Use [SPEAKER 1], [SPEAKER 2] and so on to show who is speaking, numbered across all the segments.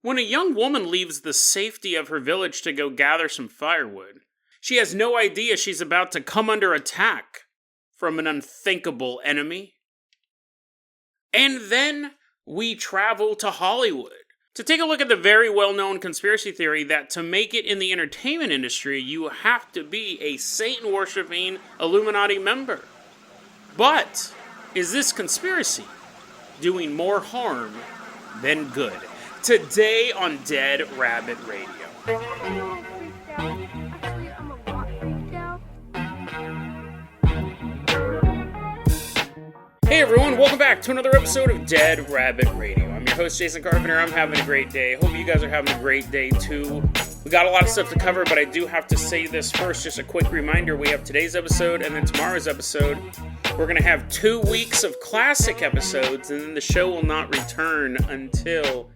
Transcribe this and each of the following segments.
[SPEAKER 1] When a young woman leaves the safety of her village to go gather some firewood, she has no idea she's about to come under attack from an unthinkable enemy. And then we travel to Hollywood to take a look at the very well-known conspiracy theory that to make it in the entertainment industry, you have to be a Satan-worshipping Illuminati member. But is this conspiracy doing more harm than good? Today on Dead Rabbit Radio. Hey everyone, welcome back to another episode of Dead Rabbit Radio. I'm your host, Jason Carpenter. I'm having a great day. Hope you guys are having a great day too. We got a lot of stuff to cover, but I do have to say this first. Just a quick reminder, we have today's episode and then tomorrow's episode. We're going to have 2 weeks of classic episodes, and then the show will not return until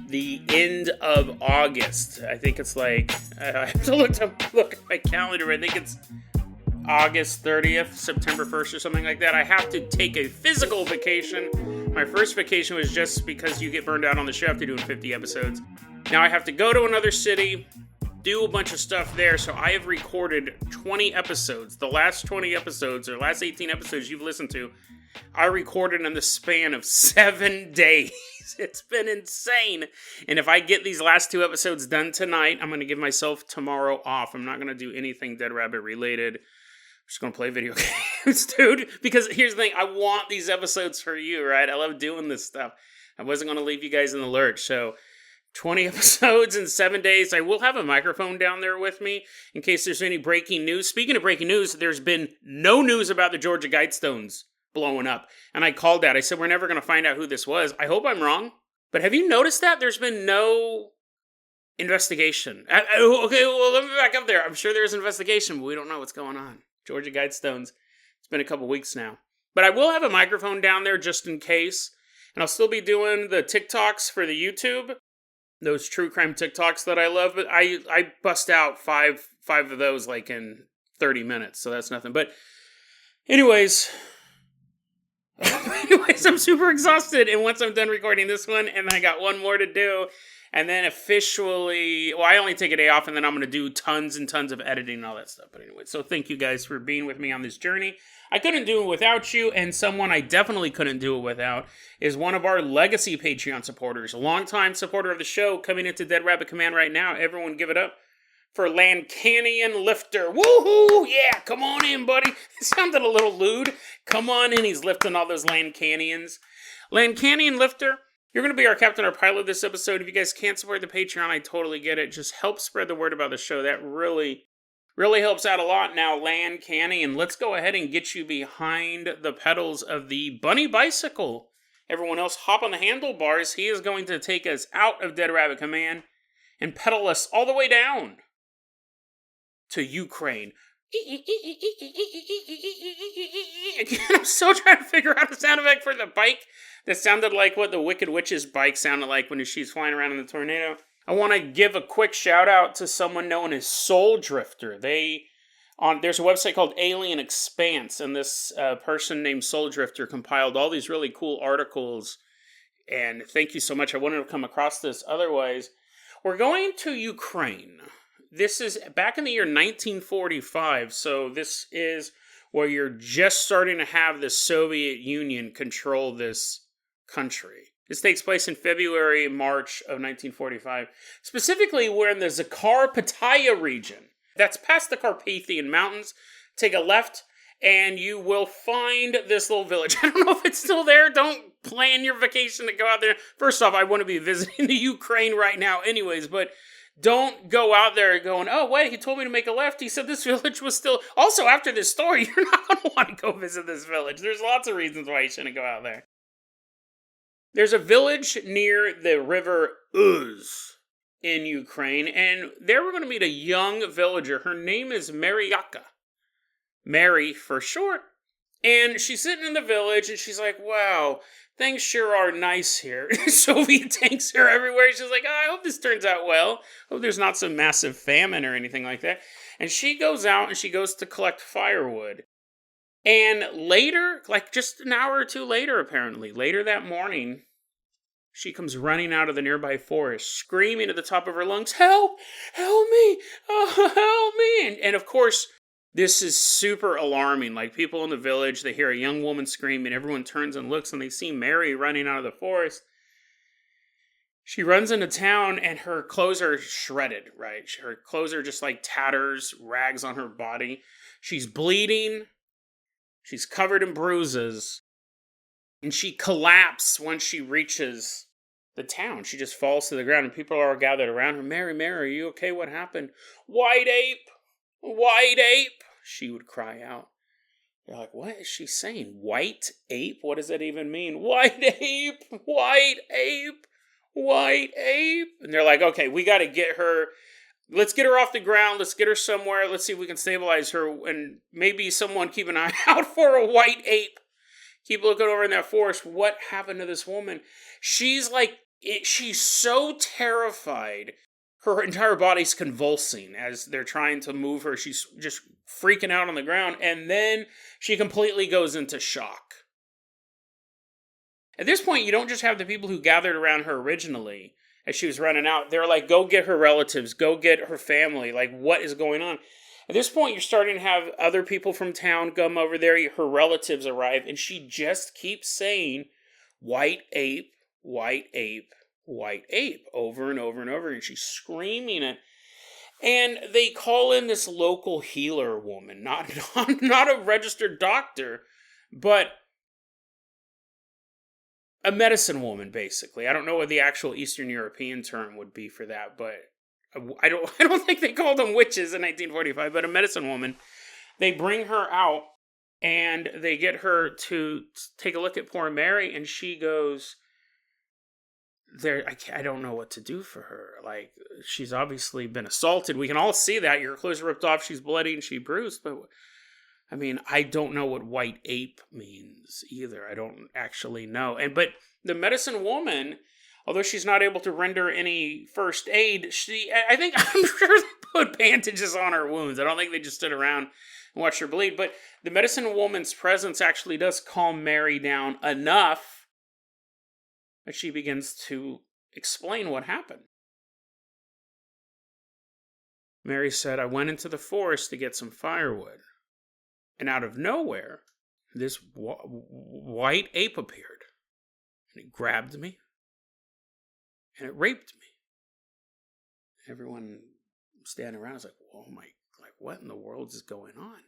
[SPEAKER 1] the end of August. I think it's like, I have to look at my calendar. I think it's August 30th, September 1st or something like that. I have to take a physical vacation. My first vacation was just because you get burned out on the show after doing 50 episodes. Now I have to go to another city, do a bunch of stuff there, so I have recorded 20 episodes. The last 20 episodes, or last 18 episodes you've listened to, I recorded in the span of 7 days. It's been insane. And if I get these last 2 episodes done tonight, I'm going to give myself tomorrow off. I'm not going to do anything Dead Rabbit related. I'm just going to play video games, dude. Because here's the thing. I want these episodes for you, right? I love doing this stuff. I wasn't going to leave you guys in the lurch. So 20 episodes in 7 days. I will have a microphone down there with me in case there's any breaking news. Speaking of breaking news, there's been no news about the Georgia Guidestones blowing up. And I called that. I said, we're never going to find out who this was. I hope I'm wrong. But have you noticed that? There's been no investigation. Okay, well, let me back up there. I'm sure there's an investigation, but we don't know what's going on. Georgia Guidestones. It's been a couple weeks now. But I will have a microphone down there just in case. And I'll still be doing the TikToks for the YouTube. Those true crime TikToks that I love. But I bust out five of those like in 30 minutes. So that's nothing. But anyways, I'm super exhausted. And once I'm done recording this one, and I got one more to do, and then officially, well, I only take a day off, and then I'm going to do tons and tons of editing and all that stuff. But anyway, so thank you guys for being with me on this journey. I couldn't do it without you, and someone I definitely couldn't do it without is one of our legacy Patreon supporters, a longtime supporter of the show, coming into Dead Rabbit Command right now. Everyone give it up for Lancanian Lifter. Woohoo! Yeah, come on in, buddy. It sounded a little lewd. Come on in. He's lifting all those Lancanians. Lancanian Lifter, you're going to be our captain or pilot this episode. If you guys can't support the Patreon, I totally get it. Just help spread the word about the show. That really helps out a lot. Now, Lancanian, let's go ahead and get you behind the pedals of the bunny bicycle. Everyone else, hop on the handlebars. He is going to take us out of Dead Rabbit Command and pedal us all the way down to Ukraine. I'm still trying to figure out a sound effect for the bike that sounded like what the Wicked Witch's bike sounded like when she's flying around in the tornado. I want to give a quick shout out to someone known as Soul Drifter. There's a website called Alien Expanse, and this person named Soul Drifter compiled all these really cool articles. And thank you so much. I wouldn't have come across this otherwise. We're going to Ukraine. This is back in the year 1945, so this is where you're just starting to have the Soviet Union control this country. This takes place in February, March of 1945. Specifically, we're in the Zakarpattia region. That's past the Carpathian Mountains. Take a left, and you will find this little village. I don't know if it's still there. Don't plan your vacation to go out there. First off, I want to be visiting the Ukraine right now anyways, but don't go out there going, oh, wait, he told me to make a left. He said this village was still... Also, after this story, you're not going to want to go visit this village. There's lots of reasons why you shouldn't go out there. There's a village near the river Uz in Ukraine, and there we're going to meet a young villager. Her name is Maryaka. Mary for short. And she's sitting in the village, and she's like, wow, things sure are nice here. Soviet tanks are everywhere. She's like, oh, I hope this turns out well. Hope there's not some massive famine or anything like that. And she goes out and she goes to collect firewood. And later, like just an hour or two later, apparently, later that morning, she comes running out of the nearby forest, screaming at the top of her lungs, "Help! Help me! Oh, help me!" And of course, this is super alarming. Like, people in the village, they hear a young woman screaming. Everyone turns and looks, and they see Mary running out of the forest. She runs into town, and her clothes are shredded, right? Her clothes are just like tatters, rags on her body. She's bleeding. She's covered in bruises. And she collapses when she reaches the town. She just falls to the ground, and people are all gathered around her. "Mary, Mary, are you okay? What happened?" "White ape! White ape!" she would cry out. They're like, "What is she saying? White ape? What does that even mean?" "White ape! White ape! White ape!" And they're like, "Okay, we got to get her. Let's get her off the ground. Let's get her somewhere. Let's see if we can stabilize her. And maybe someone keep an eye out for a white ape. Keep looking over in that forest. What happened to this woman?" She's like, she's so terrified. Her entire body's convulsing as they're trying to move her. She's just freaking out on the ground. And then she completely goes into shock. At this point, you don't just have the people who gathered around her originally as she was running out. They're like, "Go get her relatives. Go get her family. Like, what is going on?" At this point, you're starting to have other people from town come over there. Her relatives arrive, and she just keeps saying, "White ape, white ape, white ape," over and over and over. And she's screaming it. And they call in this local healer woman, not a registered doctor, but a medicine woman, basically. I don't know what the actual Eastern European term would be for that, but I don't think they called them witches in 1945, but a medicine woman. They bring her out, and they get her to take a look at poor Mary, and she goes, I don't know what to do for her. Like, she's obviously been assaulted. We can all see that. Your clothes are ripped off, she's bloody, and she's bruised, but I mean, I don't know what white ape means either. I don't actually know. But the medicine woman, although she's not able to render any first aid, I'm sure they put bandages on her wounds. I don't think they just stood around and watched her bleed. But the medicine woman's presence actually does calm Mary down enough that she begins to explain what happened. Mary said, "I went into the forest to get some firewood. And out of nowhere, this white ape appeared. And it grabbed me. And it raped me." Everyone standing around was like, "Oh my, like, what in the world is going on?"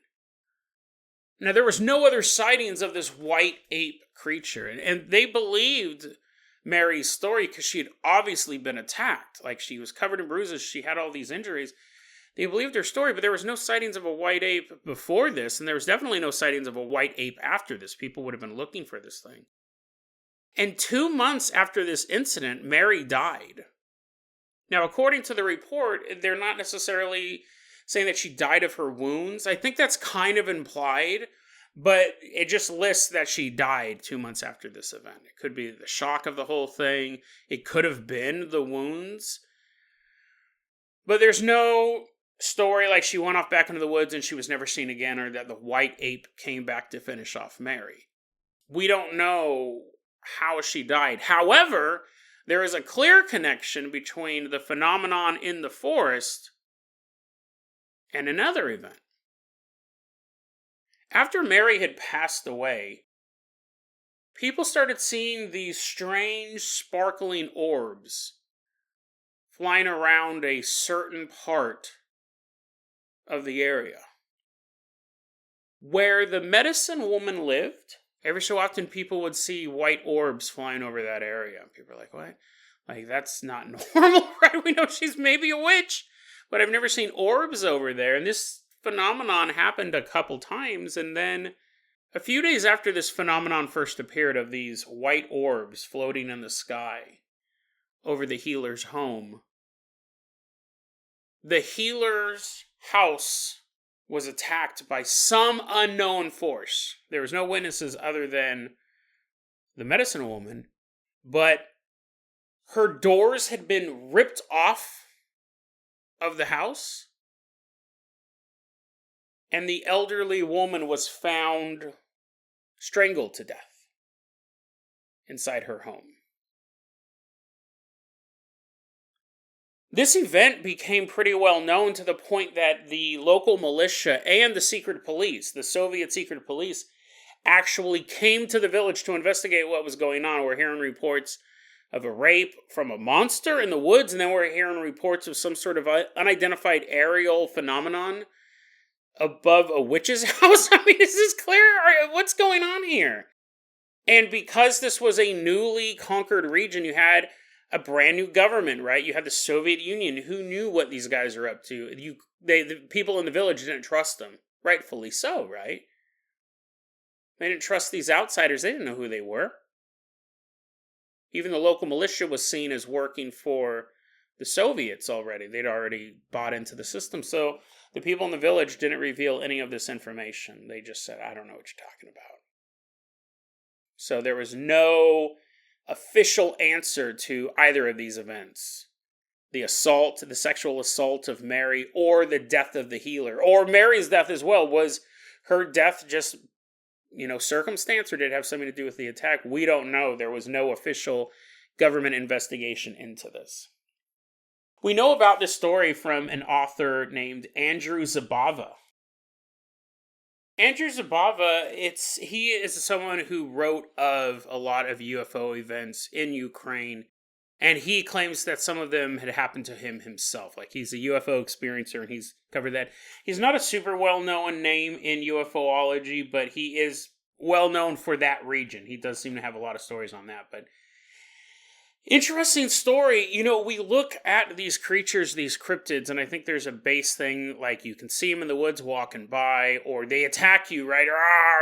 [SPEAKER 1] Now, there was no other sightings of this white ape creature. And they believed Mary's story because she had obviously been attacked. Like, she was covered in bruises. She had all these injuries. They believed her story, but there was no sightings of a white ape before this, and there was definitely no sightings of a white ape after this. People would have been looking for this thing. And 2 months after this incident, Mary died. Now, according to the report, they're not necessarily saying that she died of her wounds. I think that's kind of implied, but it just lists that she died 2 months after this event. It could be the shock of the whole thing. It could have been the wounds. But there's no story like she went off back into the woods and she was never seen again, or that the white ape came back to finish off Mary. We don't know how she died. However, there is a clear connection between the phenomenon in the forest and another event. After Mary had passed away, people started seeing these strange sparkling orbs flying around a certain part of the area. Where the medicine woman lived, every so often people would see white orbs flying over that area. People are like, "What? Like, that's not normal, right? We know she's maybe a witch, but I've never seen orbs over there." And this phenomenon happened a couple times, and then a few days after this phenomenon first appeared of these white orbs floating in the sky over the healer's home, the healer's house was attacked by some unknown force. There was no witnesses other than the medicine woman, but her doors had been ripped off of the house, and the elderly woman was found strangled to death inside her home. This event became pretty well known to the point that the local militia and the secret police, the Soviet secret police, actually came to the village to investigate what was going on. We're hearing reports of a rape from a monster in the woods, and then we're hearing reports of some sort of unidentified aerial phenomenon above a witch's house. I mean, is this clear? What's going on here? And because this was a newly conquered region, you had a brand new government, right? You had the Soviet Union. Who knew what these guys are up to? The people in the village didn't trust them. Rightfully so, right? They didn't trust these outsiders. They didn't know who they were. Even the local militia was seen as working for the Soviets already. They'd already bought into the system. So the people in the village didn't reveal any of this information. They just said, I don't know what you're talking about. So there was no official answer to either of these events. The assault, the sexual assault of Mary, or the death of the healer. Or Mary's death as well. Was her death just, circumstance, or did it have something to do with the attack? We don't know. There was no official government investigation into this. We know about this story from an author named Andrew Zabava. Andrew Zabava, he is someone who wrote of a lot of UFO events in Ukraine, and he claims that some of them had happened to him himself. Like, he's a UFO experiencer, and he's covered that. He's not a super well-known name in UFOlogy, but he is well-known for that region. He does seem to have a lot of stories on that, but interesting story. We look at these creatures, these cryptids, and I think there's a base thing, like you can see them in the woods walking by, or they attack you, right?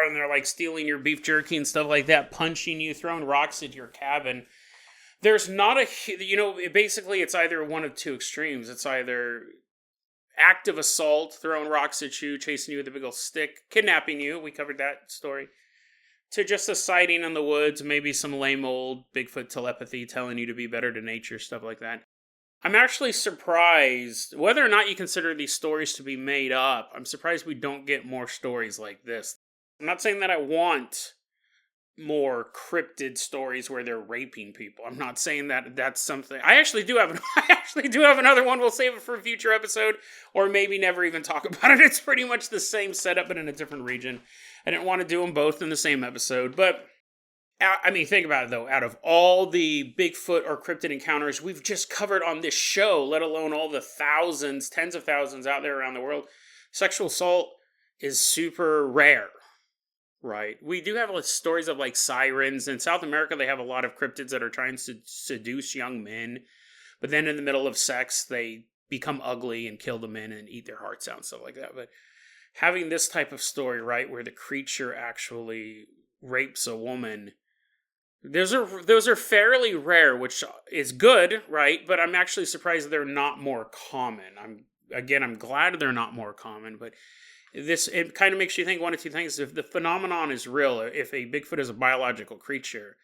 [SPEAKER 1] And they're like stealing your beef jerky and stuff like that, punching you, throwing rocks at your cabin. There's not basically it's either one of two extremes. It's either active assault, throwing rocks at you, chasing you with a big old stick, kidnapping you. We covered that story. To just a sighting in the woods, maybe some lame old Bigfoot telepathy telling you to be better to nature, stuff like that. I'm actually surprised, whether or not you consider these stories to be made up, I'm surprised we don't get more stories like this. I'm not saying that I want more cryptid stories where they're raping people. I'm not saying that that's something. I actually do have another one. We'll save it for a future episode, or maybe never even talk about it. It's pretty much the same setup, but in a different region. I didn't want to do them both in the same episode, but I mean, think about it though. Out of all the Bigfoot or cryptid encounters we've just covered on this show, let alone all the thousands, tens of thousands out there around the world, sexual assault is super rare. Right. We do have stories of like sirens. In South America, they have a lot of cryptids that are trying to seduce young men. But then in the middle of sex, they become ugly and kill the men and eat their hearts out and stuff like that. But having this type of story, right, where the creature actually rapes a woman, those are fairly rare, which is good, right? But I'm actually surprised they're not more common. I'm glad they're not more common, but it kind of makes you think one of two things. If the phenomenon is real, if a Bigfoot is a biological creature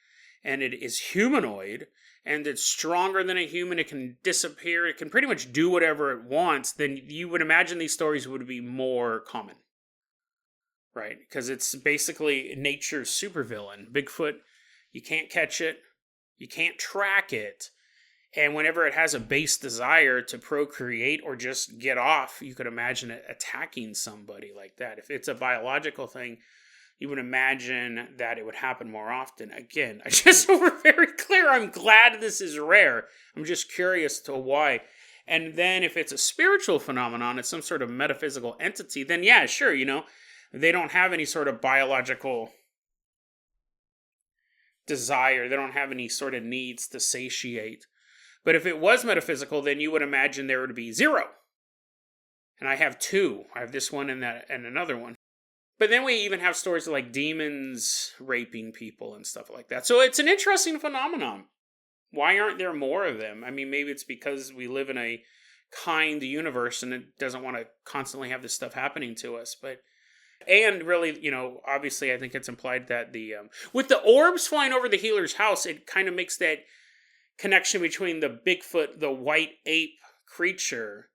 [SPEAKER 1] and it is humanoid and it's stronger than a human, it can disappear, it can pretty much do whatever it wants, then you would imagine these stories would be more common. Right? Because it's basically nature's supervillain. Bigfoot, you can't catch it, you can't track it, and whenever it has a base desire to procreate or just get off, you could imagine it attacking somebody like that. If it's a biological thing, you would imagine that it would happen more often. Again, we're very clear. I'm glad this is rare. I'm just curious to why. And then if it's a spiritual phenomenon, it's some sort of metaphysical entity, then yeah, sure, they don't have any sort of biological desire. They don't have any sort of needs to satiate. But if it was metaphysical, then you would imagine there would be zero. And I have two. I have this one and another one. But then we even have stories of like demons raping people and stuff like that. So it's an interesting phenomenon. Why aren't there more of them? I mean, maybe it's because we live in a kind universe and it doesn't want to constantly have this stuff happening to us. And really, obviously I think it's implied that with the orbs flying over the healer's house, it kind of makes that connection between the Bigfoot, the white ape creature,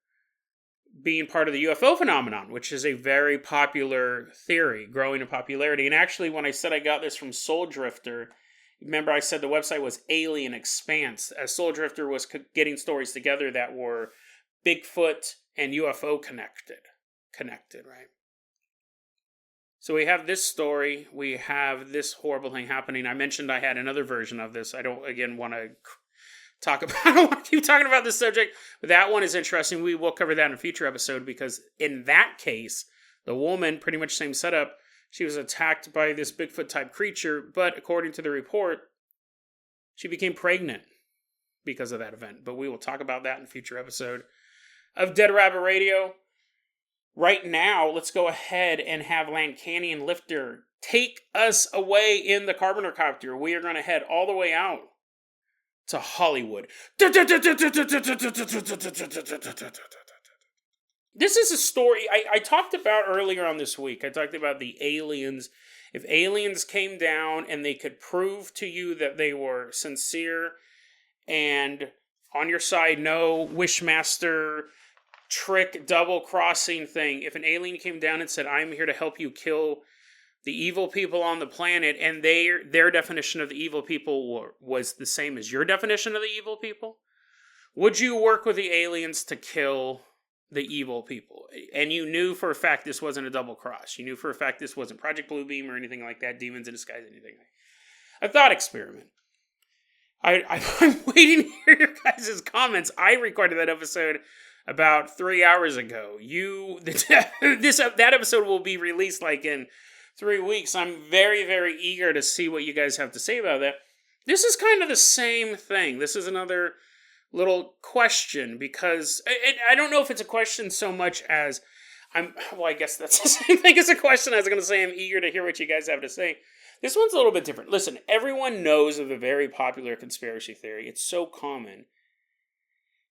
[SPEAKER 1] being part of the UFO phenomenon, which is a very popular theory, growing in popularity. And actually, when I said I got this from Soul Drifter, Remember, I said the website was Alien Expanse. A Soul Drifter was getting stories together that were Bigfoot and UFO connected, right? So we have this story. We have this horrible thing happening. I mentioned I had another version of this. I don't, again, want to I don't want to keep talking about this subject, but that one is interesting. We will cover that in a future episode, because in that case, the woman, pretty much same setup, she was attacked by this Bigfoot-type creature, but according to the report, she became pregnant because of that event. But we will talk about that in a future episode of Dead Rabbit Radio. Right now, let's go ahead and have Land Canyon Lifter take us away in the Carpenter Copter. We are going to head all the way out to Hollywood. This is a story I talked about earlier on this week. I talked about the aliens. If aliens came down and they could prove to you that they were sincere and on your side, no wishmaster trick double-crossing thing. If an alien came down and said, I'm here to help you kill the evil people on the planet, and their definition of the evil people was the same as your definition of the evil people, would you work with the aliens to kill the evil people? And you knew for a fact this wasn't a double cross. You knew for a fact this wasn't Project Bluebeam or anything like that, Demons in Disguise, anything like that. A thought experiment. I'm waiting to hear your guys' comments. I recorded that episode about 3 hours ago. That episode will be released like in 3 weeks. I'm very, very eager to see what you guys have to say about that. This is kind of the same thing. This is another little question, because I don't know if it's a question so much as I guess that's the same thing as a question. I was going to say I'm eager to hear what you guys have to say. This one's a little bit different. Listen, everyone knows of the very popular conspiracy theory. It's so common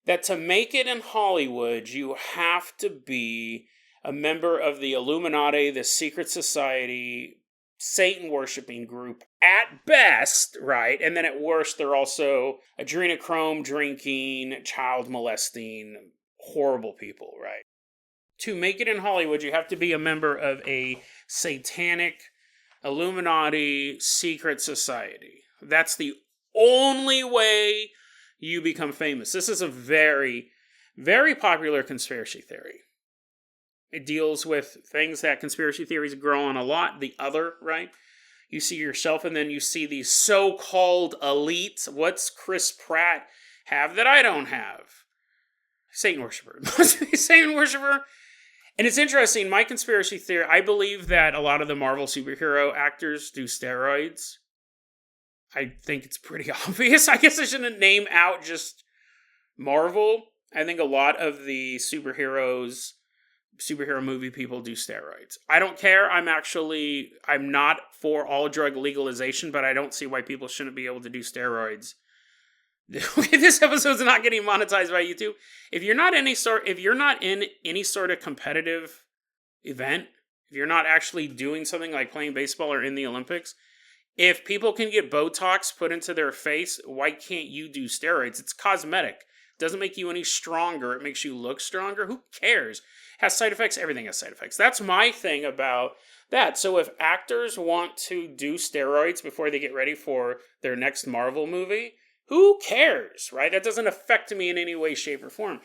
[SPEAKER 1] that to make it in Hollywood, you have to be a member of the Illuminati, the secret society, Satan-worshipping group at best, right? And then at worst, they're also adrenochrome drinking, child molesting, horrible people, right? To make it in Hollywood, you have to be a member of a satanic Illuminati secret society. That's the only way you become famous. This is a very, very popular conspiracy theory. It deals with things that conspiracy theories grow on a lot. The other, right? You see yourself, and then you see these so-called elites. What's Chris Pratt have that I don't have? Satan worshiper. Must be Satan worshiper. And it's interesting, my conspiracy theory, I believe that a lot of the Marvel superhero actors do steroids. I think it's pretty obvious. I guess I shouldn't name out just Marvel. I think a lot of the superhero movie people do steroids. I don't care. I'm not for all drug legalization, but I don't see why people shouldn't be able to do steroids. This episode's not getting monetized by YouTube. If you're not in any sort of competitive event, if you're not actually doing something like playing baseball or in the Olympics, if people can get Botox put into their face, why can't you do steroids? It's cosmetic. It doesn't make you any stronger. It makes you look stronger. Who cares? Has side effects. Everything has side effects. That's my thing about that. So if actors want to do steroids before they get ready for their next Marvel movie, who cares, right? That doesn't affect me in any way, shape, or form.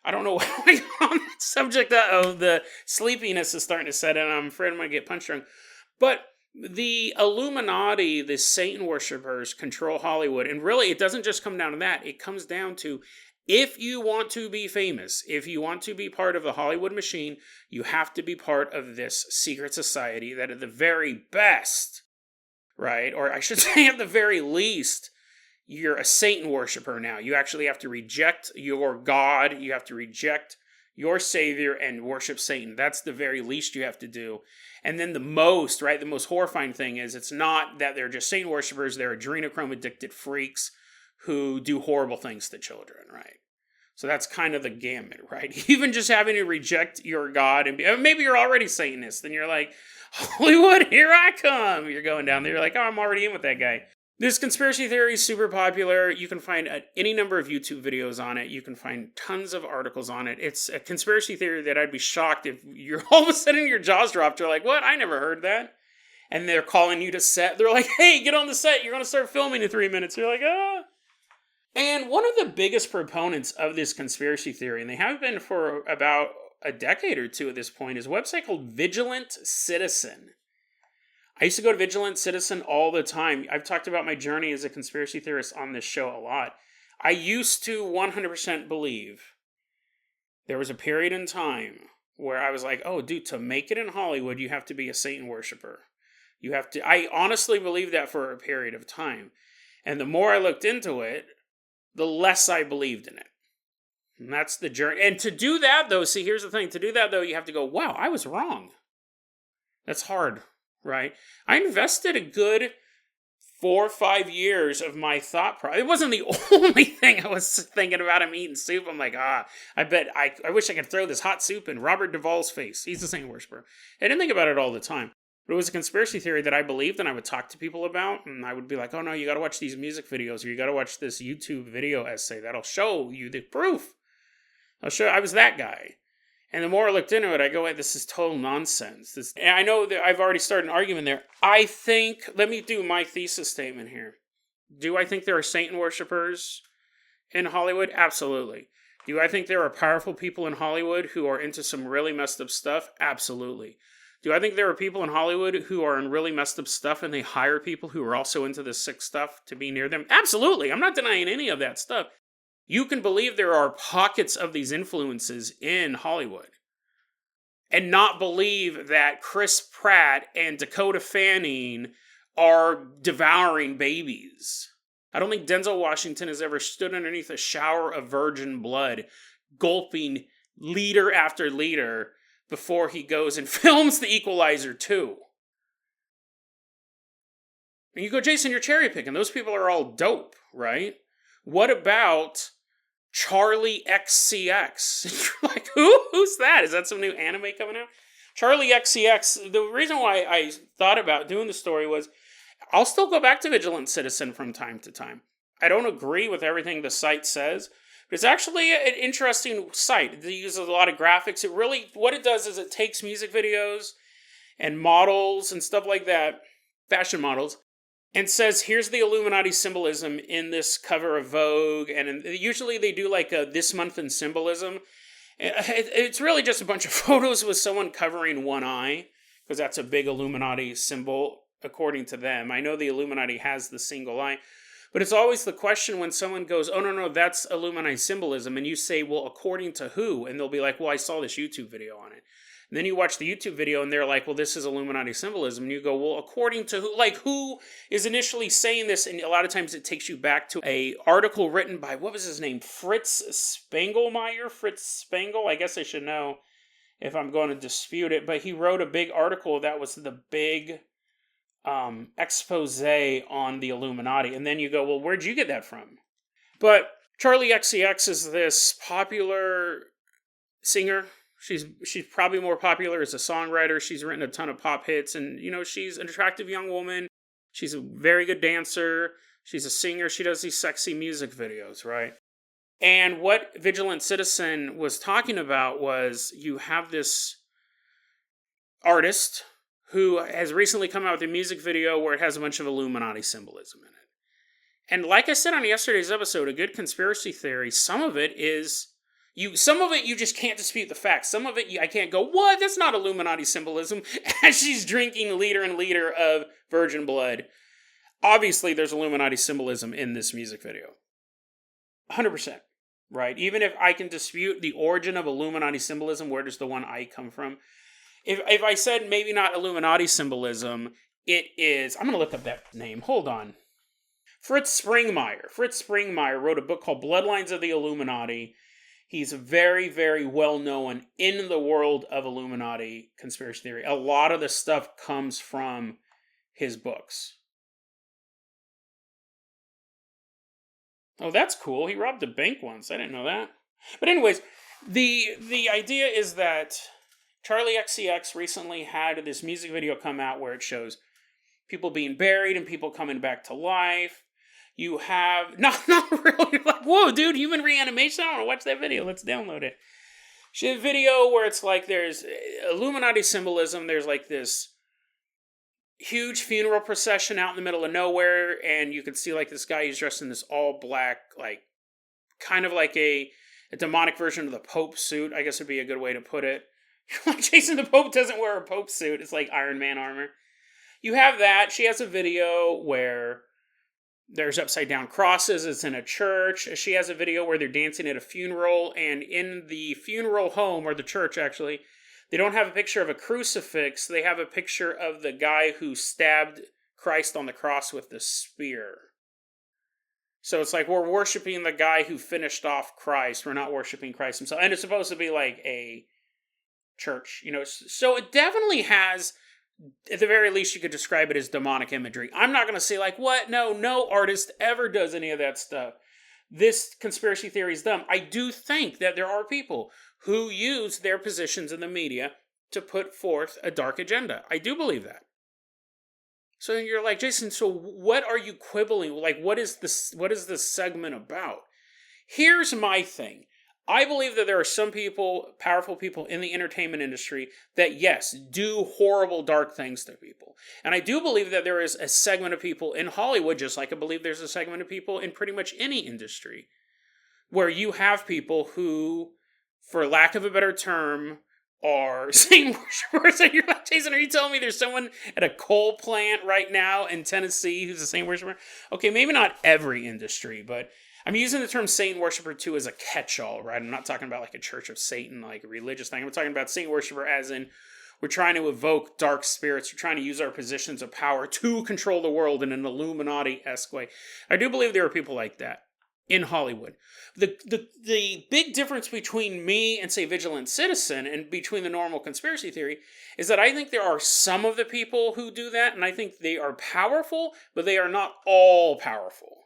[SPEAKER 1] I don't know why I got on that subject. The sleepiness is starting to set in. I'm afraid I'm going to get punch drunk. But the Illuminati, the Satan worshippers, control Hollywood. And really, it doesn't just come down to that. It comes down to, if you want to be famous, if you want to be part of the Hollywood machine, you have to be part of this secret society that at the very best, right? Or I should say at the very least, you're a Satan worshiper now. You actually have to reject your God. You have to reject your Savior and worship Satan. That's the very least you have to do. And then the most horrifying thing is, it's not that they're just Satan worshipers. They're adrenochrome addicted freaks who do horrible things to children, right? So that's kind of the gamut, right? Even just having to reject your God and maybe you're already Satanist and you're like, Hollywood, here I come. You're going down there. You're like, oh, I'm already in with that guy. This conspiracy theory is super popular. You can find any number of YouTube videos on it. You can find tons of articles on it. It's a conspiracy theory that I'd be shocked if you're all of a sudden your jaws dropped. You're like, what? I never heard that. and they're calling you to set. They're like, hey, get on the set. You're going to start filming in 3 minutes. You're like, ah. And one of the biggest proponents of this conspiracy theory, and they have been for about a decade or two at this point, is a website called Vigilant Citizen. I used to go to Vigilant Citizen all the time. I've talked about my journey as a conspiracy theorist on this show a lot. I used to 100% believe there was a period in time where I was like, oh, dude, to make it in Hollywood, you have to be a Satan worshiper. You have to. I honestly believed that for a period of time. And the more I looked into it, the less I believed in it. And that's the journey. And to do that, though, see, here's the thing. To do that, though, you have to go, wow, I was wrong. That's hard, right? I invested a good 4 or 5 years of my thought process. It wasn't the only thing I was thinking about him eating soup. I'm like, I wish I could throw this hot soup in Robert Duvall's face. He's a Satan worshiper. I didn't think about it all the time. But it was a conspiracy theory that I believed and I would talk to people about. And I would be like, oh no, you got to watch these music videos, or you got to watch this YouTube video essay that'll show you the proof. I was that guy. And the more I looked into it, I go, wait, this is total nonsense. And I know that I've already started an argument there. I think, let me do my thesis statement here. Do I think there are Satan worshipers in Hollywood? Absolutely. Do I think there are powerful people in Hollywood who are into some really messed up stuff? Absolutely. Do I think there are people in Hollywood who are in really messed up stuff and they hire people who are also into this sick stuff to be near them? Absolutely. I'm not denying any of that stuff. You can believe there are pockets of these influences in Hollywood and not believe that Chris Pratt and Dakota Fanning are devouring babies. I don't think Denzel Washington has ever stood underneath a shower of virgin blood, gulping liter after liter before he goes and films The Equalizer 2. And you go, Jason, you're cherry picking. Those people are all dope, right? What about Charli XCX? You're like, who's that? Is that some new anime coming out? Charli XCX, the reason why I thought about doing the story was I'll still go back to Vigilant Citizen from time to time. I don't agree with everything the site says, but it's actually an interesting site. It uses a lot of graphics. What it does is it takes music videos and models and stuff like that, fashion models, and says, here's the Illuminati symbolism in this cover of Vogue. And usually they do like a this month in symbolism. It's really just a bunch of photos with someone covering one eye, because that's a big Illuminati symbol, according to them. I know the Illuminati has the single eye, but it's always the question when someone goes, oh, no, that's Illuminati symbolism. And you say, well, according to who? And they'll be like, well, I saw this YouTube video on it. And then you watch the YouTube video and they're like, well, this is Illuminati symbolism. And you go, well, according to who? Like, who is initially saying this? And a lot of times it takes you back to a article written by, what was his name? Fritz Spangl? I guess I should know if I'm going to dispute it. But he wrote a big article that was the big expose on the Illuminati. And then you go, well, where'd you get that from? But Charli XCX is this popular singer. She's probably more popular as a songwriter. She's written a ton of pop hits, and she's an attractive young woman. She's a very good dancer. She's a singer. She does these sexy music videos, right? And what Vigilant Citizen was talking about was you have this artist who has recently come out with a music video where it has a bunch of Illuminati symbolism in it. And like I said on yesterday's episode, a good conspiracy theory, some of it you just can't dispute the facts. Some of it I can't go, what? That's not Illuminati symbolism. As she's drinking liter and liter of virgin blood. Obviously, there's Illuminati symbolism in this music video. 100%. Right? Even if I can dispute the origin of Illuminati symbolism, where does the one eye come from? If I said maybe not Illuminati symbolism, it is... I'm going to look up that name. Hold on. Fritz Springmeier. Fritz Springmeier wrote a book called Bloodlines of the Illuminati. He's very, very well known in the world of Illuminati conspiracy theory. A lot of the stuff comes from his books. Oh, that's cool. He robbed a bank once. I didn't know that. But anyways, the idea is that Charli XCX recently had this music video come out where it shows people being buried and people coming back to life. You have, not really, like, whoa, dude, human reanimation? I want to watch that video. Let's download it. She had a video where it's like there's Illuminati symbolism. There's like this huge funeral procession out in the middle of nowhere, and you can see like this guy who's dressed in this all black, like kind of like a demonic version of the Pope suit, I guess would be a good way to put it. Like Jason the Pope doesn't wear a Pope suit, it's like Iron Man armor. You have that. She has a video where there's upside down crosses. It's in a church. She has a video where they're dancing at a funeral, and in the funeral home, or the church actually, they don't have a picture of a crucifix. They have a picture of the guy who stabbed Christ on the cross with the spear. So it's like we're worshiping the guy who finished off Christ. We're not worshiping Christ himself. And it's supposed to be like a church, So it definitely has, at the very least, you could describe it as demonic imagery. I'm not going to say like, what? No artist ever does any of that stuff. This conspiracy theory is dumb. I do think that there are people who use their positions in the media to put forth a dark agenda. I do believe that. So you're like, Jason, so what are you quibbling? Like, what is this segment about? Here's my thing. I believe that there are some people, powerful people in the entertainment industry that, yes, do horrible, dark things to people. And I do believe that there is a segment of people in Hollywood, just like I believe there's a segment of people in pretty much any industry, where you have people who, for lack of a better term, are Satan worshipers. And you're like, Jason, are you telling me there's someone at a coal plant right now in Tennessee who's a Satan worshiper? Okay, maybe not every industry, but I'm using the term Satan worshiper too as a catch-all, right? I'm not talking about like a Church of Satan, like a religious thing. I'm talking about Satan worshiper as in we're trying to evoke dark spirits. We're trying to use our positions of power to control the world in an Illuminati-esque way. I do believe there are people like that in Hollywood. The big difference between me and, say, Vigilant Citizen and between the normal conspiracy theory is that I think there are some of the people who do that, and I think they are powerful, but they are not all powerful.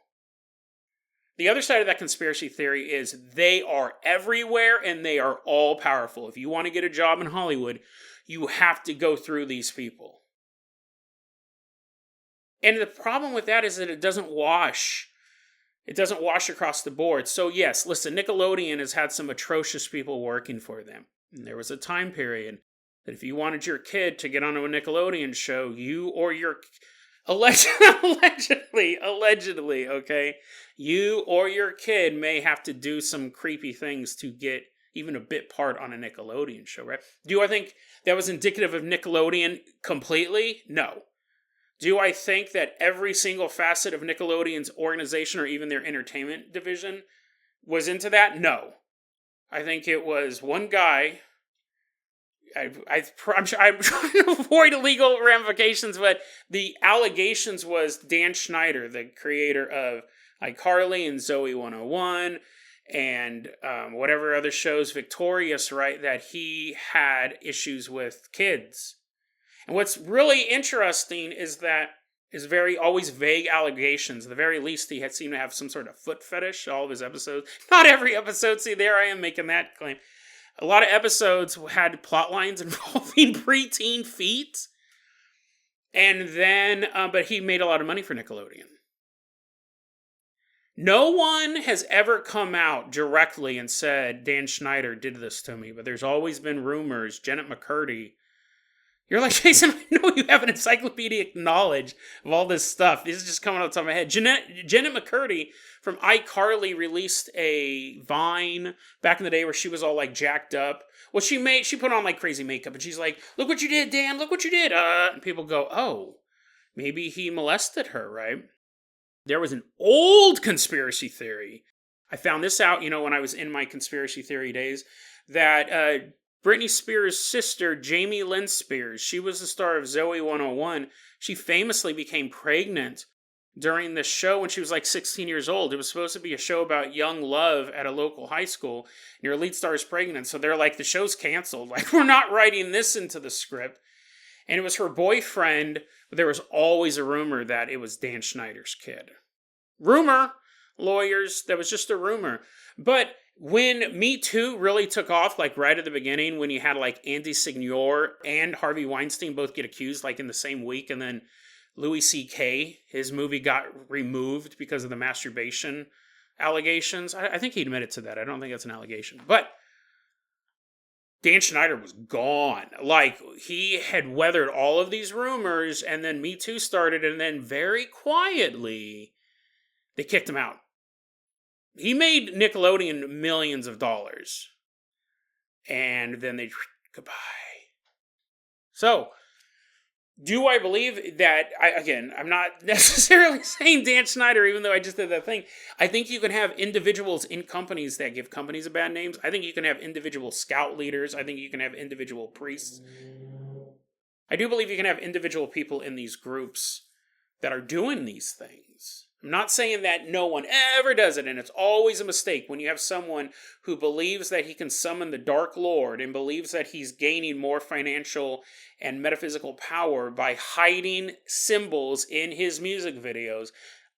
[SPEAKER 1] The other side of that conspiracy theory is they are everywhere and they are all powerful. If you want to get a job in Hollywood, you have to go through these people. And the problem with that is that it doesn't wash. It doesn't wash across the board. So yes, listen, Nickelodeon has had some atrocious people working for them. And there was a time period that if you wanted your kid to get onto a Nickelodeon show, you or your... Allegedly, okay? You or your kid may have to do some creepy things to get even a bit part on a Nickelodeon show, right? Do I think that was indicative of Nickelodeon completely? No. Do I think that every single facet of Nickelodeon's organization or even their entertainment division was into that? No. I think it was one guy... I'm trying to avoid legal ramifications, but the allegations was Dan Schneider, the creator of iCarly and Zoe 101 and whatever other shows, Victorious, right, that he had issues with kids. And what's really interesting is that is always vague allegations. At the very least, he had seemed to have some sort of foot fetish, all of his episodes. Not every episode, see, there I am making that claim. A lot of episodes had plot lines involving preteen feet. And then, but he made a lot of money for Nickelodeon. No one has ever come out directly and said, Dan Schneider did this to me. But there's always been rumors. Janet McCurdy. You're like, Jason, I know you have an encyclopedic knowledge of all this stuff. This is just coming off the top of my head. Janet McCurdy from iCarly released a Vine back in the day where she was all like jacked up. Well, she put on like crazy makeup and she's like, look what you did, Dan, look what you did. And people go, oh, maybe he molested her, right? There was an old conspiracy theory. I found this out, when I was in my conspiracy theory days, that Britney Spears' sister, Jamie Lynn Spears, she was the star of Zoe 101. She famously became pregnant during the show when she was like 16 years old. It was supposed to be a show about young love at a local high school. And your lead star is pregnant. So they're like, the show's canceled. Like, we're not writing this into the script. And it was her boyfriend. But there was always a rumor that it was Dan Schneider's kid. Rumor. Lawyers. That was just a rumor. But when Me Too really took off, like right at the beginning, when you had like Andy Signor and Harvey Weinstein both get accused like in the same week, and then Louis C.K., his movie got removed because of the masturbation allegations. I think he admitted to that. I don't think that's an allegation. But Dan Schneider was gone. Like, he had weathered all of these rumors, and then Me Too started, and then very quietly, they kicked him out. He made Nickelodeon millions of dollars. And then they, goodbye. So, do I believe that, I'm not necessarily saying Dan Schneider, even though I just did that thing. I think you can have individuals in companies that give companies bad names. I think you can have individual scout leaders. I think you can have individual priests. I do believe you can have individual people in these groups that are doing these things. I'm not saying that no one ever does it, and it's always a mistake when you have someone who believes that he can summon the Dark Lord and believes that he's gaining more financial and metaphysical power by hiding symbols in his music videos.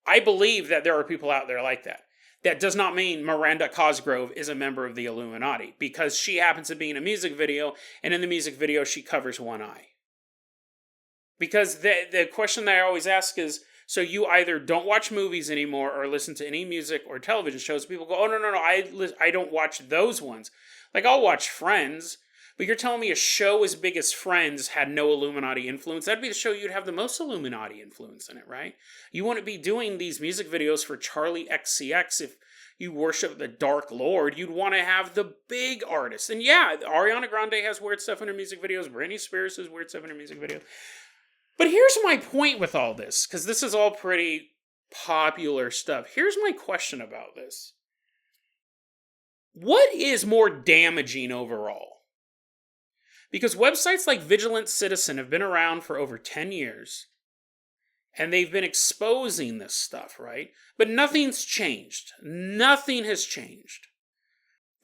[SPEAKER 1] I believe that there are people out there like that. That does not mean Miranda Cosgrove is a member of the Illuminati, because she happens to be in a music video, and in the music video she covers one eye. Because the question that I always ask is, so you either don't watch movies anymore or listen to any music or television shows. People go, oh, no, I don't watch those ones. Like, I'll watch Friends, but you're telling me a show as big as Friends had no Illuminati influence? That'd be the show you'd have the most Illuminati influence in it, right? You wouldn't be doing these music videos for Charli XCX if you worship the Dark Lord. You'd want to have the big artists. And yeah, Ariana Grande has weird stuff in her music videos. Britney Spears has weird stuff in her music videos. But here's my point with all this, because this is all pretty popular stuff. Here's my question about this. What is more damaging overall? Because websites like Vigilant Citizen have been around for over 10 years, and they've been exposing this stuff, right? But nothing's changed. Nothing has changed.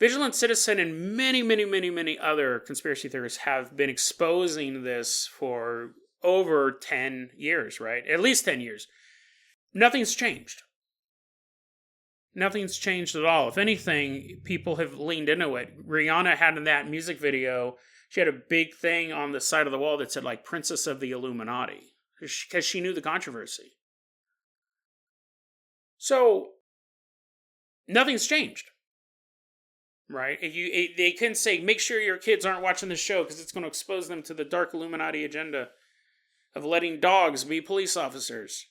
[SPEAKER 1] Vigilant Citizen and many other conspiracy theorists have been exposing this for over 10 years, right? At least 10 years. Nothing's changed. Nothing's changed at all. If anything, people have leaned into it. Rihanna had in that music video, she had a big thing on the side of the wall that said, like, Princess of the Illuminati, because she knew the controversy. So, nothing's changed. Right? They can say, make sure your kids aren't watching this show because it's going to expose them to the dark Illuminati agenda of letting dogs be police officers.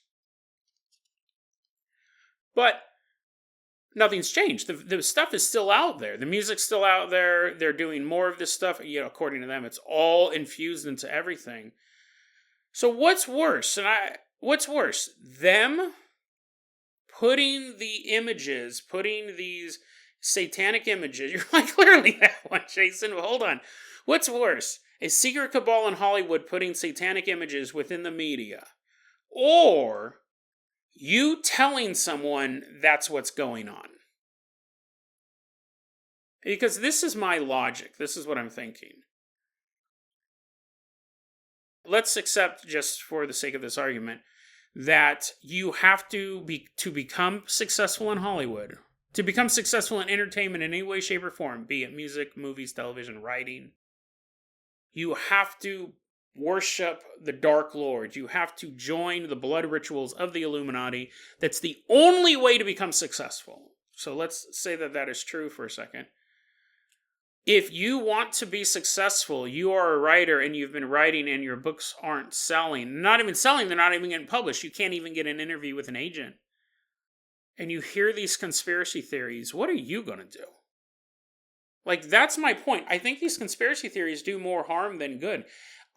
[SPEAKER 1] But nothing's changed. The stuff is still out there. The music's still out there. They're doing more of this stuff. You know, according to them, it's all infused into everything. So what's worse? What's worse? Them putting these satanic images. You're like, clearly that one, Jason. Well, hold on. What's worse? A secret cabal in Hollywood putting satanic images within the media, or you telling someone that's what's going on? Because this is my logic. This is what I'm thinking. Let's accept, just for the sake of this argument, that you have to become successful in Hollywood, to become successful in entertainment in any way, shape, or form, be it music, movies, television, writing. You have to worship the Dark Lord. You have to join the blood rituals of the Illuminati. That's the only way to become successful. So let's say that is true for a second. If you want to be successful, you are a writer and you've been writing and your books aren't selling. Not even selling, they're not even getting published. You can't even get an interview with an agent. And you hear these conspiracy theories, what are you going to do? Like, that's my point. I think these conspiracy theories do more harm than good.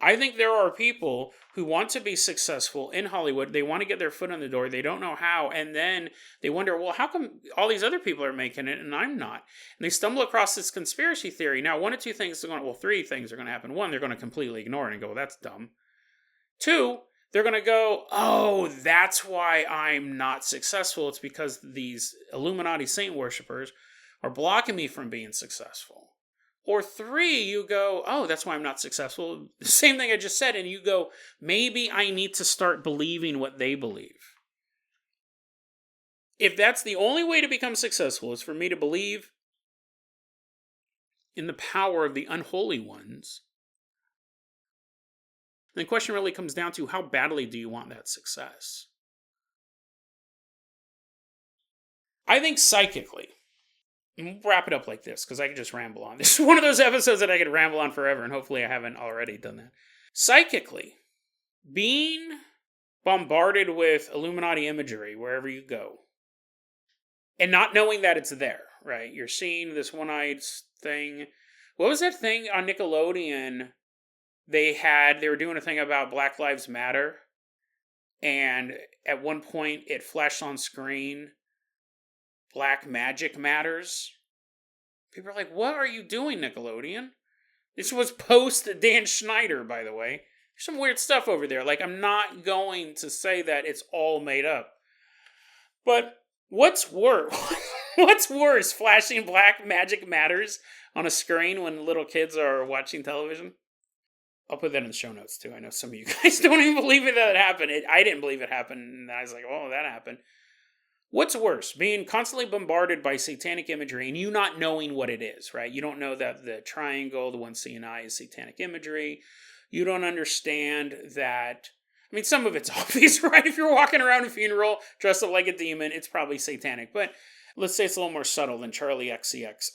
[SPEAKER 1] I think there are people who want to be successful in Hollywood. They want to get their foot in the door. They don't know how. And then they wonder, well, how come all these other people are making it and I'm not? And they stumble across this conspiracy theory. Now, three things are going to happen. One, they're going to completely ignore it and go, well, that's dumb. Two, they're going to go, oh, that's why I'm not successful. It's because these Illuminati saint worshippers are blocking me from being successful. Or three, you go, oh, that's why I'm not successful. The same thing I just said, and you go, maybe I need to start believing what they believe. If that's the only way to become successful, is for me to believe in the power of the unholy ones, then the question really comes down to, how badly do you want that success? I think psychically, we'll wrap it up like this, because I could just ramble on. This is one of those episodes that I could ramble on forever, and hopefully I haven't already done that. Psychically, being bombarded with Illuminati imagery wherever you go, and not knowing that it's there, right? You're seeing this one-eyed thing. What was that thing on Nickelodeon? They were doing a thing about Black Lives Matter, and at one point it flashed on screen, Black Magic Matters. People are like, what are you doing, Nickelodeon? This was post Dan Schneider, by the way. There's some weird stuff over there. Like, I'm not going to say that it's all made up. But what's worse? What's worse, flashing Black Magic Matters on a screen when little kids are watching television? I'll put that in the show notes, too. I know some of you guys don't even believe that it happened. I didn't believe it happened, and I was like, oh, that happened. What's worse, being constantly bombarded by satanic imagery and you not knowing what it is, right? You don't know that the triangle, the one seeing eye, is satanic imagery. You don't understand that. I mean, some of it's obvious, right? If you're walking around a funeral dressed up like a demon, it's probably satanic. But let's say it's a little more subtle than Charli XCX.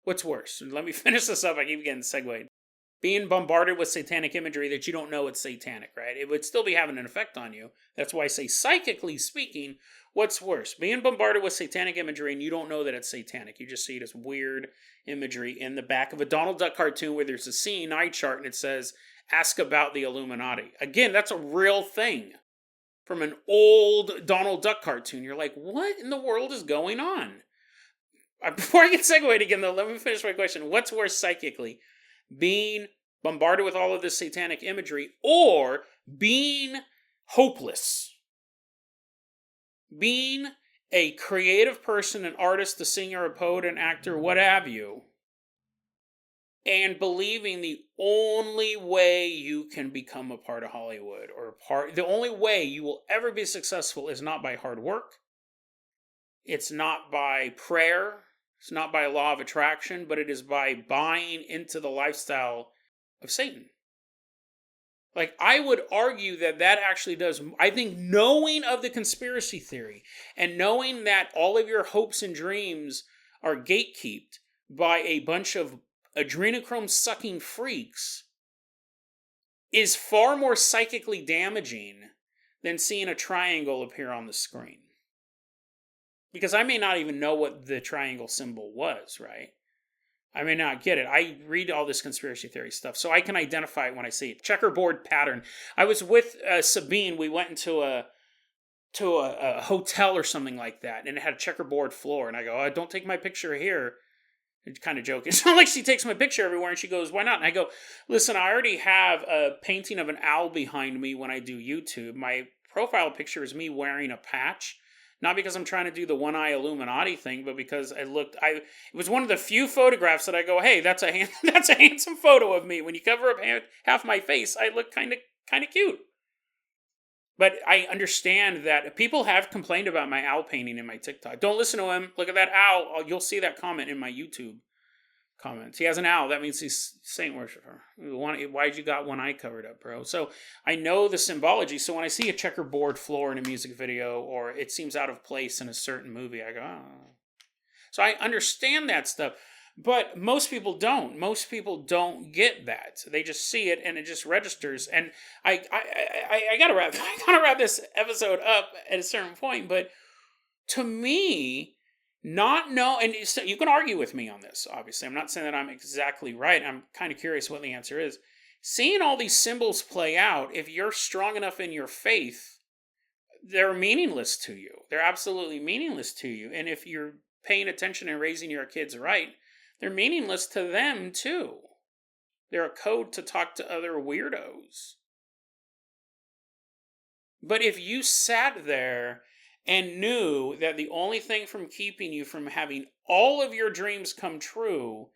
[SPEAKER 1] What's worse? Let me finish this up. I keep getting segued. Being bombarded with satanic imagery that you don't know it's satanic, right? It would still be having an effect on you. That's why I say, psychically speaking, what's worse? Being bombarded with satanic imagery and you don't know that it's satanic. You just see it as weird imagery in the back of a Donald Duck cartoon where there's a seeing eye chart and it says, ask about the Illuminati. Again, that's a real thing from an old Donald Duck cartoon. You're like, what in the world is going on? Before I get segued again, though, let me finish my question. What's worse psychically? Being bombarded with all of this satanic imagery, or being hopeless? Being a creative person, an artist, a singer, a poet, an actor, what have you, and believing the only way you can become a part of Hollywood, or the only way you will ever be successful is not by hard work, it's not by prayer, it's not by law of attraction, but it is by buying into the lifestyle of Satan. Like, I would argue that actually does. I think knowing of the conspiracy theory and knowing that all of your hopes and dreams are gatekept by a bunch of adrenochrome-sucking freaks is far more psychically damaging than seeing a triangle appear on the screen. Because I may not even know what the triangle symbol was, right? I may not get it. I read all this conspiracy theory stuff, so I can identify it when I see it. Checkerboard pattern. I was with Sabine. We went into a hotel or something like that, and it had a checkerboard floor. And I go, oh, don't take my picture here. It's kind of joking. It's not like she takes my picture everywhere, and she goes, why not? And I go, listen, I already have a painting of an owl behind me when I do YouTube. My profile picture is me wearing a patch. Not because I'm trying to do the one-eye Illuminati thing, but because it was one of the few photographs that I go, hey, that's a handsome photo of me. When you cover up half my face, I look kind of cute. But I understand that people have complained about my owl painting in my TikTok. Don't listen to him. Look at that owl. You'll see that comment in my YouTube comments. He has an owl. That means he's a saint worshiper. Why'd you got one eye covered up, bro? So I know the symbology. So when I see a checkerboard floor in a music video, or it seems out of place in a certain movie, I go, oh. So I understand that stuff. But most people don't. Most people don't get that. They just see it and it just registers. And I gotta wrap this episode up at a certain point. But to me, and so you can argue with me on this, obviously. I'm not saying that I'm exactly right. I'm kind of curious what the answer is. Seeing all these symbols play out, if you're strong enough in your faith, they're meaningless to you. They're absolutely meaningless to you. And if you're paying attention and raising your kids right, they're meaningless to them too. They're a code to talk to other weirdos. But if you sat there and knew that the only thing from keeping you from having all of your dreams come true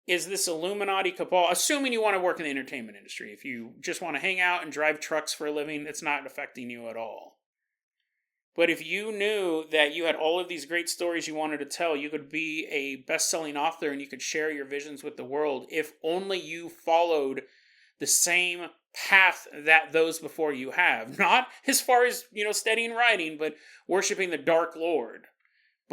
[SPEAKER 1] is this Illuminati cabal, assuming you want to work in the entertainment industry. If you just want to hang out and drive trucks for a living, it's not affecting you at all. But if you knew that you had all of these great stories you wanted to tell, you could be a best-selling author and you could share your visions with the world if only you followed the same path that those before you have. Not as far as, studying writing, but worshiping the Dark Lord.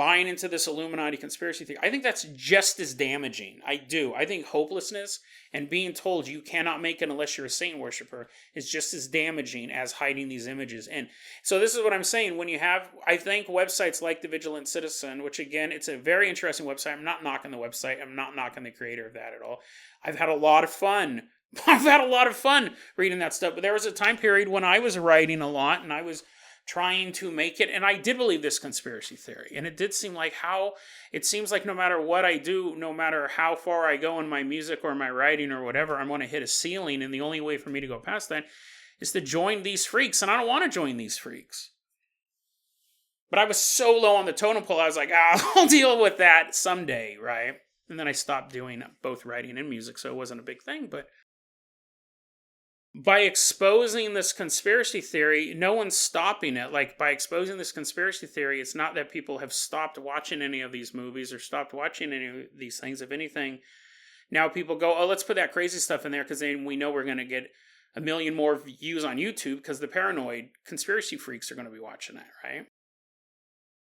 [SPEAKER 1] buying into this Illuminati conspiracy theory, I think that's just as damaging. I do. I think hopelessness and being told you cannot make it unless you're a Satan worshiper is just as damaging as hiding these images. And so this is what I'm saying. When you have, I think, websites like The Vigilant Citizen, which again, it's a very interesting website. I'm not knocking the website. I'm not knocking the creator of that at all. I've had a lot of fun. I've had a lot of fun reading that stuff. But there was a time period when I was writing a lot and I was trying to make it, and I did believe this conspiracy theory, and it did seem like it seems like no matter what I do, no matter how far I go in my music or my writing or whatever, I'm going to hit a ceiling, and the only way for me to go past that is to join these freaks, and I don't want to join these freaks. But I was so low on the totem pole, I was like, I'll deal with that someday, right? And then I stopped doing both writing and music, so it wasn't a big thing, but by exposing this conspiracy theory, no one's stopping it. Like, by exposing this conspiracy theory, it's not that people have stopped watching any of these movies or stopped watching any of these things. If anything, now people go, oh, let's put that crazy stuff in there because then we know we're going to get 1 million more views on YouTube because the paranoid conspiracy freaks are going to be watching that, right?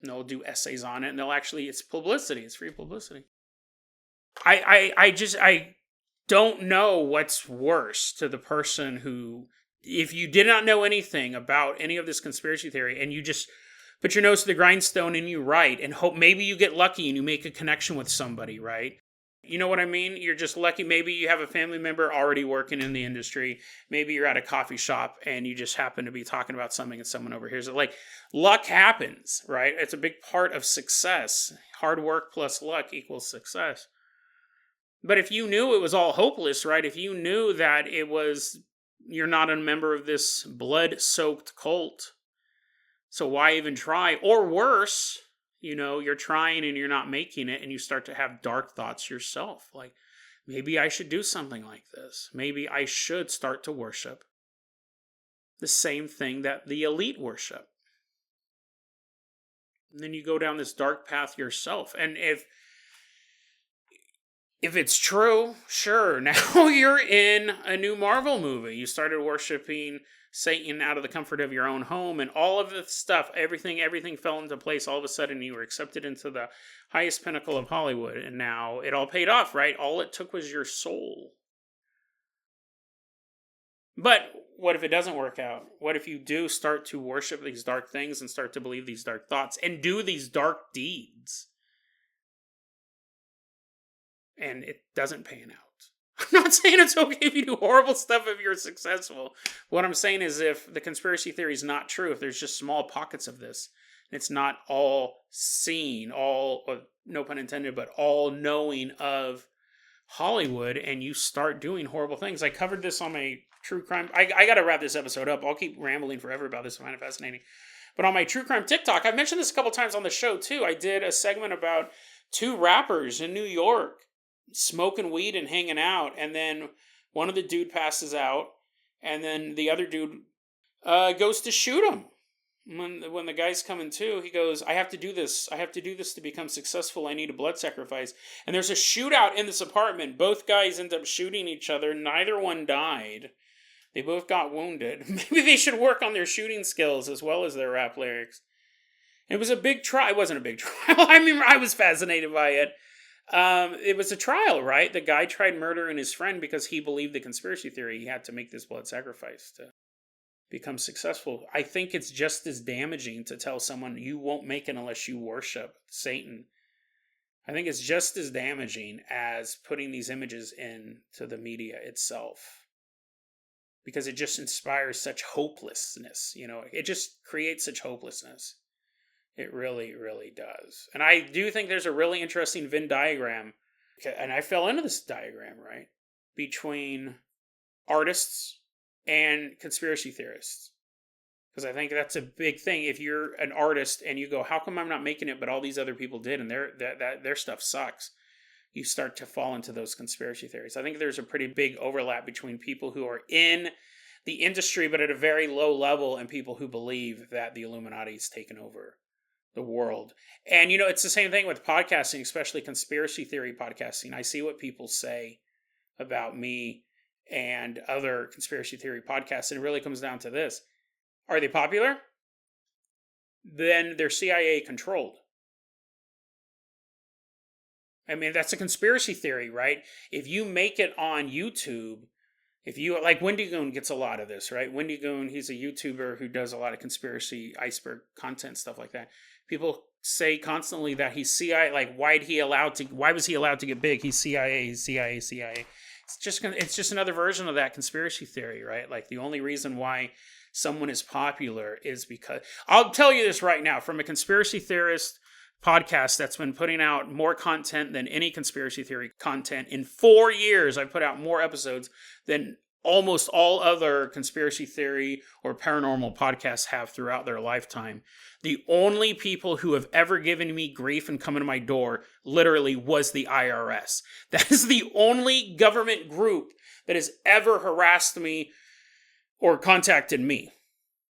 [SPEAKER 1] And they'll do essays on it, and they'll actually, it's publicity. It's free publicity. I don't know what's worse to the person who, if you did not know anything about any of this conspiracy theory and you just put your nose to the grindstone and you write and hope maybe you get lucky and you make a connection with somebody, right? You know what I mean? You're just lucky. Maybe you have a family member already working in the industry. Maybe you're at a coffee shop and you just happen to be talking about something and someone overhears it. Like, luck happens, right? It's a big part of success. Hard work plus luck equals success. But if you knew it was all hopeless, right? If you knew that you're not a member of this blood-soaked cult, so why even try? Or worse, you're trying and you're not making it, and you start to have dark thoughts yourself. Like, maybe I should do something like this. Maybe I should start to worship the same thing that the elite worship. And then you go down this dark path yourself. And if it's true, sure, now you're in a new Marvel movie. You started worshiping Satan out of the comfort of your own home, and all of the stuff, everything fell into place. All of a sudden, you were accepted into the highest pinnacle of Hollywood, and now it all paid off, right? All it took was your soul. But what if it doesn't work out? What if you do start to worship these dark things and start to believe these dark thoughts and do these dark deeds? And it doesn't pan out. I'm not saying it's okay if you do horrible stuff if you're successful. What I'm saying is if the conspiracy theory is not true, if there's just small pockets of this, and it's not all seeing, no pun intended, but all knowing of Hollywood, and you start doing horrible things. I covered this on my true crime. I got to wrap this episode up. I'll keep rambling forever about this. I find it fascinating. But on my true crime TikTok, I've mentioned this a couple times on the show too. I did a segment about 2 rappers in New York smoking weed and hanging out, and then one of the dude passes out, and then the other dude goes to shoot him. When the guy's coming to, he goes, I have to do this to become successful. I need a blood sacrifice. And there's a shootout in this apartment. Both guys end up shooting each other. Neither one died. They both got wounded. Maybe they should work on their shooting skills as well as their rap lyrics. It was a big trial. It wasn't a big trial. I mean, I was fascinated by it. It was a trial, right? The guy tried murdering his friend because he believed the conspiracy theory. He had to make this blood sacrifice to become successful. I think it's just as damaging to tell someone you won't make it unless you worship Satan. I think it's just as damaging as putting these images into the media itself, because it just inspires such hopelessness. It just creates such hopelessness. It really, really does. And I do think there's a really interesting Venn diagram, and I fell into this diagram, right, between artists and conspiracy theorists. Because I think that's a big thing. If you're an artist and you go, how come I'm not making it, but all these other people did, and their stuff sucks, you start to fall into those conspiracy theories. I think there's a pretty big overlap between people who are in the industry, but at a very low level, and people who believe that the Illuminati is taken over the world. And, it's the same thing with podcasting, especially conspiracy theory podcasting. I see what people say about me and other conspiracy theory podcasts, and it really comes down to this. Are they popular? Then they're CIA controlled. I mean, that's a conspiracy theory, right? If you make it on YouTube, if you, like Wendy Goon gets a lot of this, right? Wendy Goon, he's a YouTuber who does a lot of conspiracy iceberg content, stuff like that. People say constantly that he's CIA, like why was he allowed to get big? He's CIA. It's just another version of that conspiracy theory, right? Like the only reason why someone is popular is because, I'll tell you this right now, from a conspiracy theorist podcast that's been putting out more content than any conspiracy theory content in 4 years. I've put out more episodes than almost all other conspiracy theory or paranormal podcasts have throughout their lifetime. The only people who have ever given me grief and come into my door literally was the IRS. That is the only government group that has ever harassed me or contacted me,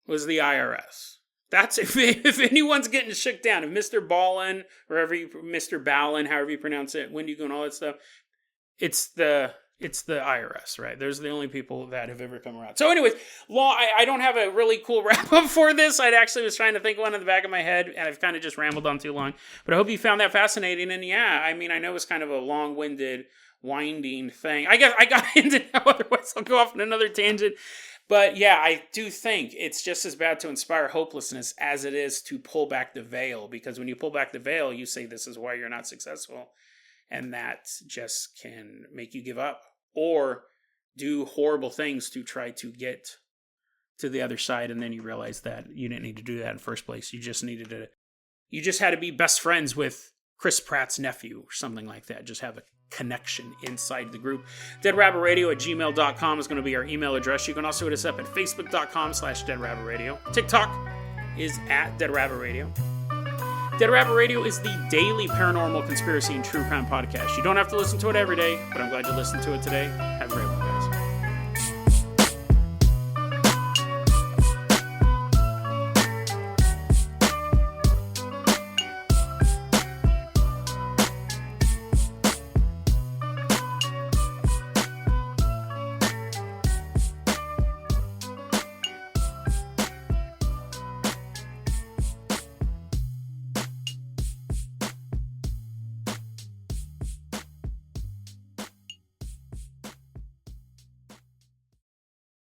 [SPEAKER 1] was the IRS. That's if anyone's getting shook down, if Mr. Ballin, Mr. Ballin, however you pronounce it, Wendy Goon, all that stuff, it's the IRS, right? Those are the only people that have ever come around. So anyways, I don't have a really cool wrap up for this. I actually was trying to think one in the back of my head, and I've kind of just rambled on too long. But I hope you found that fascinating. And yeah, I mean, I know it's kind of a long-winded, winding thing. I guess I got into it, otherwise I'll go off on another tangent. But yeah, I do think it's just as bad to inspire hopelessness as it is to pull back the veil. Because when you pull back the veil, you say this is why you're not successful. And that just can make you give up or do horrible things to try to get to the other side. And then you realize that you didn't need to do that in the first place. You just had to be best friends with Chris Pratt's nephew or something like that. Just have a connection inside the group. deadrabbitradio@gmail.com is going to be our email address. You can also hit us up at facebook.com/deadrabbitradio. TikTok is at deadrabbitradio. Dead Rabbit Radio is the daily paranormal conspiracy and true crime podcast. You don't have to listen to it every day, but I'm glad you listened to it today. Have a great one.